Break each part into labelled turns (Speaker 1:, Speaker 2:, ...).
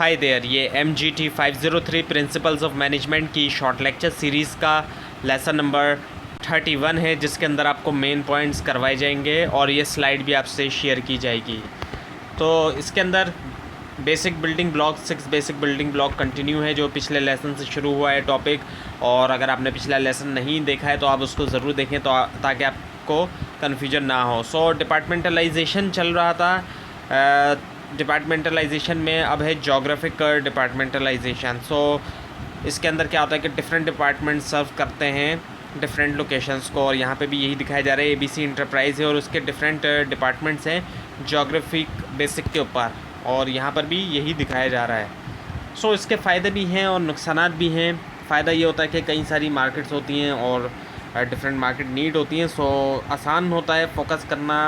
Speaker 1: Hi there, ये MGT 503 principles of management की short lecture series का लेसन नंबर 31 है, जिसके अंदर आपको मेन पॉइंट्स करवाए जाएंगे और ये स्लाइड भी आपसे शेयर की जाएगी। तो इसके अंदर basic building block 6 basic building block continue है, जो पिछले लेसन से शुरू हुआ है टॉपिक। और अगर आपने पिछला लेसन नहीं देखा है तो आप उसको ज़रूर देखें, तो ताकि आपको कन्फ्यूजन ना हो। सो डिपार्टमेंटलाइजेशन चल रहा था। डिपार्टमेंटलाइजेशन में अब है जोग्राफिक डिपार्टमेंटलाइजेशन। सो इसके अंदर क्या होता है कि डिफरेंट डिपार्टमेंट सर्व करते हैं डिफरेंट लोकेशंस को, और यहाँ पे भी यही दिखाया जा रहा है। ABC इंटरप्राइज है और उसके डिफरेंट डिपार्टमेंट्स हैं जोग्राफिक बेसिक के ऊपर, और यहाँ पर भी यही दिखाया जा रहा है। सो इसके फ़ायदे भी हैं और नुकसानात भी हैं। फ़ायदा ये होता है कि कई सारी मार्केट्स होती हैं और डिफरेंट मार्केट नीड होती हैं। सो आसान होता है फोकस करना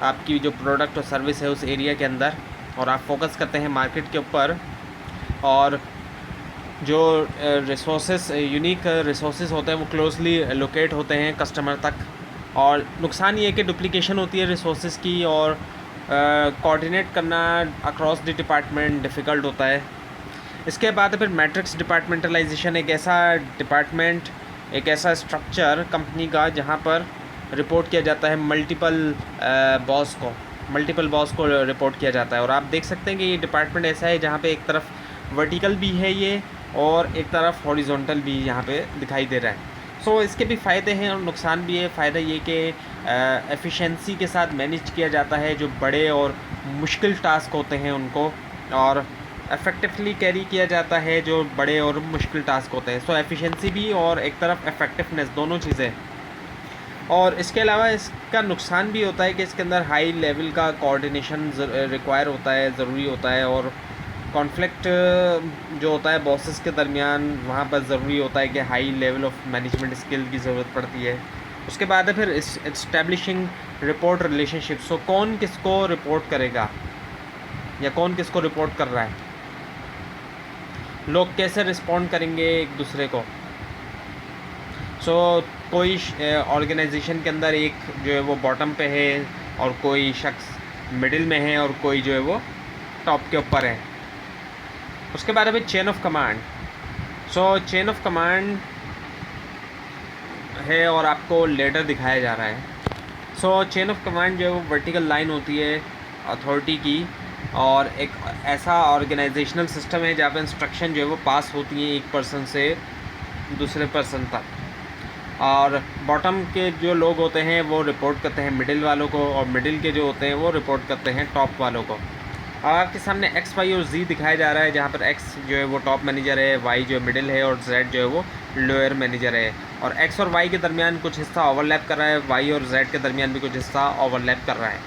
Speaker 1: आपकी जो प्रोडक्ट और सर्विस है उस एरिया के अंदर, और आप फोकस करते हैं मार्केट के ऊपर, और जो रिसोर्सेस यूनिक रिसोर्सेस होते हैं वो क्लोजली लोकेट होते हैं कस्टमर तक। और नुकसान ये है कि डुप्लीकेशन होती है रिसोर्सेज की, और कोऑर्डिनेट करना अक्रॉस द डिपार्टमेंट डिफ़िकल्ट होता है। इसके बाद फिर मैट्रिक्स डिपार्टमेंटलाइजेशन, एक ऐसा डिपार्टमेंट, एक ऐसा स्ट्रक्चर कंपनी का जहाँ पर रिपोर्ट किया जाता है मल्टीपल बॉस को रिपोर्ट किया जाता है। और आप देख सकते हैं कि ये डिपार्टमेंट ऐसा है जहाँ पे एक तरफ वर्टिकल भी है ये, और एक तरफ हॉरिजॉन्टल भी यहाँ पे दिखाई दे रहा है। सो इसके भी फ़ायदे हैं और नुकसान भी है। फ़ायदा ये कि एफिशिएंसी के साथ मैनेज किया जाता है जो बड़े और मुश्किल टास्क होते हैं उनको, और इफ़ेक्टिवली कैरी किया जाता है जो बड़े और मुश्किल टास्क होते हैं। सो एफिशिएंसी भी और एक तरफ इफ़ेक्टिवनेस, दोनों चीज़ें। और इसके अलावा इसका नुकसान भी होता है कि इसके अंदर हाई लेवल का कोऑर्डिनेशन रिक्वायर होता है, ज़रूरी होता है, और कॉन्फ्लिक्ट जो होता है बॉसेस के दरमियान, वहाँ पर ज़रूरी होता है कि high level of management skill की ज़रूरत पड़ती है। उसके बाद है फिर इस्टेब्लिशिंग रिपोर्ट रिलेशनशिप। सो कौन किसको रिपोर्ट करेगा या कौन किसको रिपोर्ट कर रहा है, लोग कैसे रिस्पॉन्ड करेंगे एक दूसरे को। सो कोई ऑर्गेनाइजेशन के अंदर एक जो है वो बॉटम पे है, और कोई शख्स मिडिल में है, और कोई जो है वो टॉप के ऊपर है। उसके बाद अभी chain of command. So chain of command है और आपको लेडर दिखाया जा रहा है। सो चेन ऑफ कमांड जो है वो वर्टिकल लाइन होती है अथॉरिटी की, और एक ऐसा ऑर्गेनाइजेशनल सिस्टम है जहाँ पे इंस्ट्रक्शन जो है वो पास होती है एक पर्सन से दूसरे पर्सन तक। और बॉटम के जो लोग होते हैं वो रिपोर्ट करते हैं मिडिल वालों को, और मिडिल के जो होते हैं वो रिपोर्ट करते हैं टॉप वालों को। और आपके सामने X, Y और Z दिखाया जा रहा है, जहाँ पर X जो है वो टॉप मैनेजर है, Y जो है मिडिल है, और Z जो है वो लोअर मैनेजर है। और X और Y के दरमियान कुछ हिस्सा ओवरलैप कर रहा है, Y और Z के दरमियान भी कुछ हिस्सा ओवरलैप कर रहा है।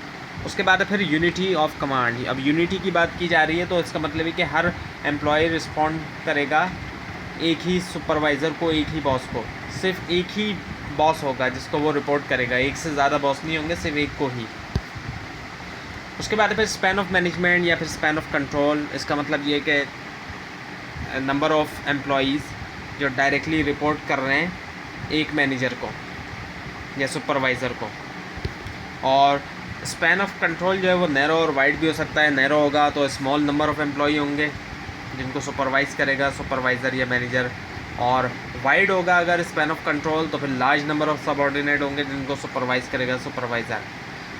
Speaker 1: उसके बाद फिर यूनिटी ऑफ कमांड। अब यूनिटी की बात की जा रही है, तो इसका मतलब है कि हर एम्प्लॉय रिस्पॉन्ड करेगा एक ही सुपरवाइज़र को, एक ही बॉस को। सिर्फ एक ही बॉस होगा जिसको वो रिपोर्ट करेगा, एक से ज़्यादा बॉस नहीं होंगे, सिर्फ एक को ही। उसके बाद फिर स्पैन ऑफ मैनेजमेंट या फिर स्पैन ऑफ कंट्रोल। इसका मतलब ये कि नंबर ऑफ़ एम्प्लॉईज़ जो डायरेक्टली रिपोर्ट कर रहे हैं एक मैनेजर को या सुपरवाइज़र को। और स्पैन ऑफ कंट्रोल जो है वो नैरो और वाइड भी हो सकता है। नैरो होगा तो स्मॉल नंबर ऑफ़ एम्प्लॉई होंगे जिनको सुपरवाइज़ करेगा सुपरवाइज़र या मैनेजर, और वाइड होगा अगर स्पैन ऑफ कंट्रोल तो फिर लार्ज नंबर ऑफ़ सबऑर्डिनेट होंगे जिनको सुपरवाइज़ करेगा सुपरवाइज़र।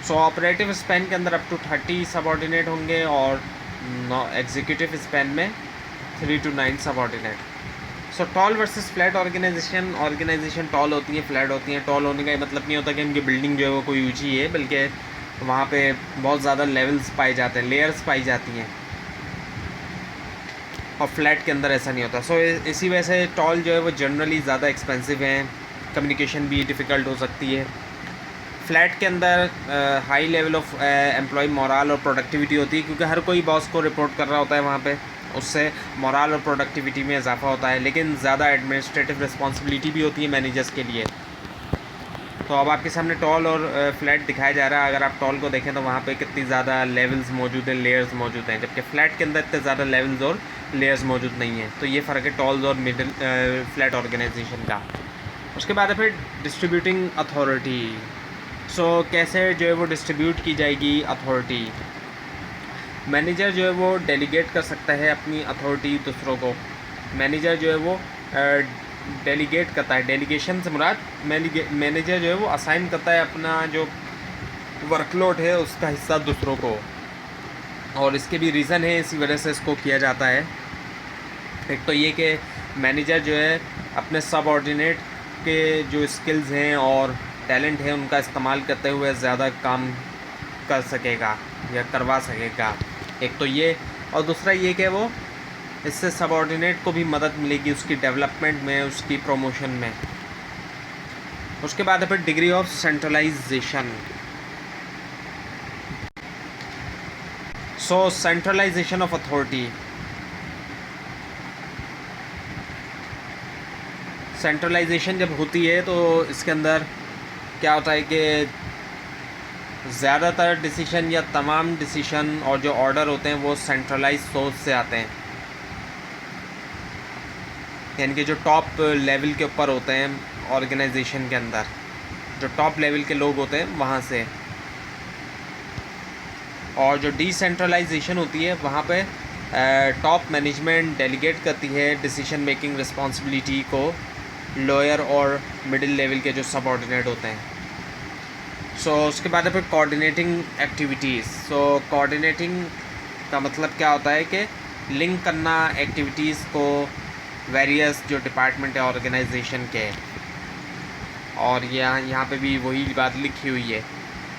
Speaker 1: सो ऑपरेटिव स्पैन के अंदर अप टू 30 सबऑर्डिनेट होंगे, और एग्जीक्यूटिव स्पैन में 3 to 9 subordinate. So tall versus flat organisation tall होती हैं, फ्लैट होती हैं। टॉल होने का ये मतलब नहीं होता कि उनकी बिल्डिंग जो है वो कोई ऊँची है, बल्कि वहाँ पे बहुत ज़्यादा लेवल्स पाए जाते हैं, लेयर्स पाई जाती हैं, और फ्लैट के अंदर ऐसा नहीं होता। सो इसी वजह से टॉल जो है वो जनरली ज़्यादा एक्सपेंसिव हैं, कम्युनिकेशन भी डिफ़िकल्ट हो सकती है। फ्लैट के अंदर high level of employ morale और प्रोडक्टिविटी होती है, क्योंकि हर कोई बॉस को रिपोर्ट कर रहा होता है वहाँ पे, उससे मोराल और प्रोडक्टिविटी में इजाफा होता है। लेकिन ज़्यादा एडमिनिस्ट्रेटिव रिस्पॉन्सिबिलिटी भी होती है मैनेजर्स के लिए। तो अब आपके सामने टॉल और फ्लैट दिखाया जा रहा है। अगर आप टॉल को देखें तो वहाँ पे कितनी ज़्यादा लेवल्स मौजूद हैं, लेयर्स मौजूद हैं, जबकि फ्लैट के अंदर इतने ज़्यादा लेवल्स और लेयर्स मौजूद नहीं हैं। तो ये फ़र्क है टॉल्स और मिडिल फ्लैट ऑर्गेनाइजेशन का। उसके बाद है फिर डिस्ट्रीब्यूटिंग अथॉरिटी। सो कैसे जो है वो डिस्ट्रीब्यूट की जाएगी अथॉरिटी। मैनेजर जो है वो डेलीगेट कर सकता है अपनी अथॉरिटी दूसरों को। मैनेजर जो है वो डेलीगेट करता है, डेलीगेशन से मुराद मैनेजर जो है वो असाइन करता है अपना जो वर्कलोड है उसका हिस्सा दूसरों को, और इसके भी रीज़न है, इसी वजह से इसको किया जाता है। एक तो ये कि मैनेजर जो है अपने सबऑर्डिनेट के जो स्किल्स हैं और टैलेंट है उनका इस्तेमाल करते हुए ज़्यादा काम कर सकेगा या करवा सकेगा, एक तो ये। और दूसरा ये कि वो इससे सबऑर्डिनेट को भी मदद मिलेगी उसकी डेवलपमेंट में, उसकी प्रमोशन में। उसके बाद है फिर degree of centralisation. So centralisation of authority, centralisation जब होती है तो इसके अंदर क्या होता है कि ज़्यादातर डिसीशन या तमाम डिसीशन और जो ऑर्डर होते हैं वो सेंट्रलाइज सोर्स से आते हैं, यानी कि जो टॉप लेवल के ऊपर होते हैं ऑर्गेनाइजेशन के अंदर, जो टॉप लेवल के लोग होते हैं वहाँ से। और जो डिसेंट्रलाइजेशन होती है वहाँ पे टॉप मैनेजमेंट डेलीगेट करती है डिसीजन मेकिंग रिस्पॉन्सिबिलिटी को लोअर और मिडिल लेवल के जो सबऑर्डिनेट होते हैं। सो उसके बाद है फिर कोऑर्डिनेटिंग एक्टिविटीज़। सो कोऑर्डिनेटिंग का मतलब क्या होता है कि लिंक करना एक्टिविटीज़ को वेरियस जो डिपार्टमेंट है ऑर्गेनाइजेशन के, और यहाँ पे भी वही बात लिखी हुई है।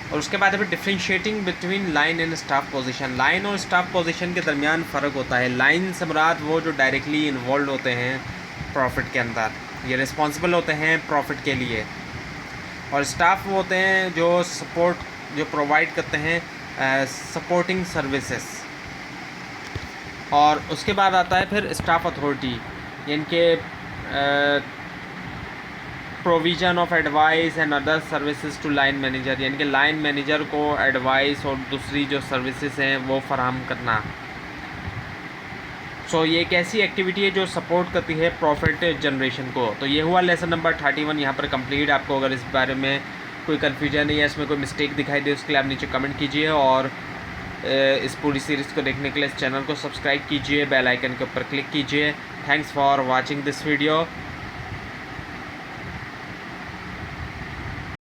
Speaker 1: और उसके बाद फिर differentiating between line and staff position. Line और स्टाफ पोजीशन के दरमियान फ़र्क होता है। लाइन से मुराद वो जो डायरेक्टली इन्वॉल्व होते हैं प्रॉफिट के अंदर, ये रिस्पॉन्सिबल होते हैं प्रॉफिट के लिए, और स्टाफ वो होते हैं जो सपोर्ट जो प्रोवाइड करते हैं सपोर्टिंग सर्विसेज। और उसके बाद आता है फिर स्टाफ अथॉरिटी, यानी कि provision of advice and other services to line manager, यानी कि लाइन मैनेजर को एडवाइस और दूसरी जो सर्विसेज हैं वो फराहम करना। सो ये एक ऐसी एक्टिविटी है जो सपोर्ट करती है प्रॉफिट जनरेशन को। तो ये हुआ लेसन नंबर 31 यहाँ पर कंप्लीट। आपको अगर इस बारे में कोई कन्फ्यूजन है या इसमें कोई मिस्टेक दिखाई दे उसके लिए आप नीचे कमेंट कीजिए, और इस पूरी सीरीज़ को देखने के लिए इस चैनल को सब्सक्राइब कीजिए, बेल आइकन के ऊपर क्लिक कीजिए। Thanks for watching this video.